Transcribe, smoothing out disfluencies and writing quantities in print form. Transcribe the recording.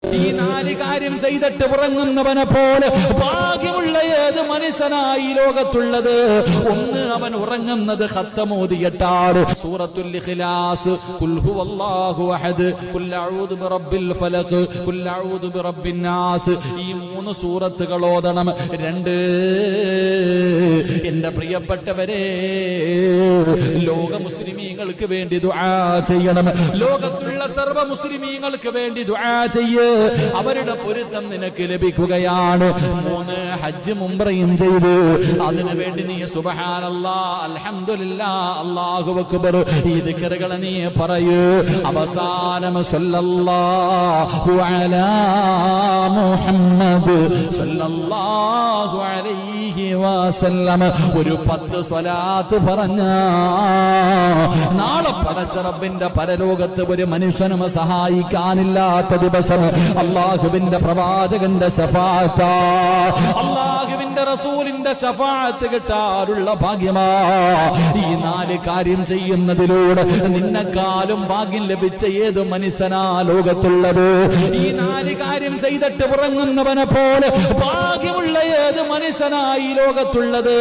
ഈ നാല് കാര്യം ചെയ്തിട്ട് ഉറങ്ങുന്നവനെ പോലെ ഭാഗ്യമുള്ള ഏത് മനുഷ്യനായി ലോകത്തുള്ളത്? ഒന്ന്, അവൻ ഉറങ്ങുന്നത് ഖത്തമോദിയിട്ടാൽ സൂറത്തുൽ ഇഖ്ലാസ്, ഖുൽ ഹുവല്ലാഹു അഹദ്, ഖുൽ അഊദു ബിറബ്ബിൽ ഫലഖ്, ഖുൽ അഊദു ബിറബ്ബിൻ നാസ്, ഈ മൂന്ന് സൂറത്തുകൾ ഓതണം. രണ്ട്, എന്റെ പ്രിയപ്പെട്ടവരെ, ലോക മുസ്ലിമീങ്ങൾക്ക് വേണ്ടി ദുആ ചെയ്യണം. ലോകത്തുള്ള സർവ്വ മുസ്ലിമീങ്ങൾക്ക് വേണ്ടി ദുആ ചെയ്യ്, അവരുടെ പൊരുത്തം നിനക്ക് ലഭിക്കുകയാണ്. മൂന്ന്, ഹജ്ജും ഉംറയും ചെയ്തു, അതിനു വേണ്ടി നീ സുബ്ഹാനല്ലാഹ്, അൽഹംദുലില്ലാഹ്, അല്ലാഹു അക്ബർ ഈ ദിക്റുകൾ നീ പറയൂ. അവസാനം സല്ലല്ലാഹു അലാ മുഹമ്മദ് സല്ലല്ലാഹു അലൈഹി വസല്ലം ഒരു 10 സ്വലാത്ത് പറഞ്ഞ നാളെ പടച്ച റബ്ബിന്റെ പരലോകത്ത് ഒരു മനുഷ്യനും സഹായിക്കാനില്ലാത്ത ദിവസം അല്ലാഹുവിന്റെ പ്രവാചകന്റെ ശഫാഅത്ത്, അല്ലാഹുവിന്റെ റസൂലിന്റെ ശഫാഅത്ത് കിട്ടാനുള്ള ഭാഗ്യമാ. ഈ 4 കാര്യം ചെയ്യുന്നതിലൂടെ നിന്നെക്കാളും ഭാഗ്യം ലഭിച്ച ഏത് മനുഷ്യനാ ലോകത്തുള്ളത്? ഈ 4 കാര്യം ചെയ്തിട്ട് ഉറങ്ങുന്നവനെ പോലെ ഭാഗ്യമുള്ള ഏത് മനുഷ്യനായി ലോകത്തുള്ളത്?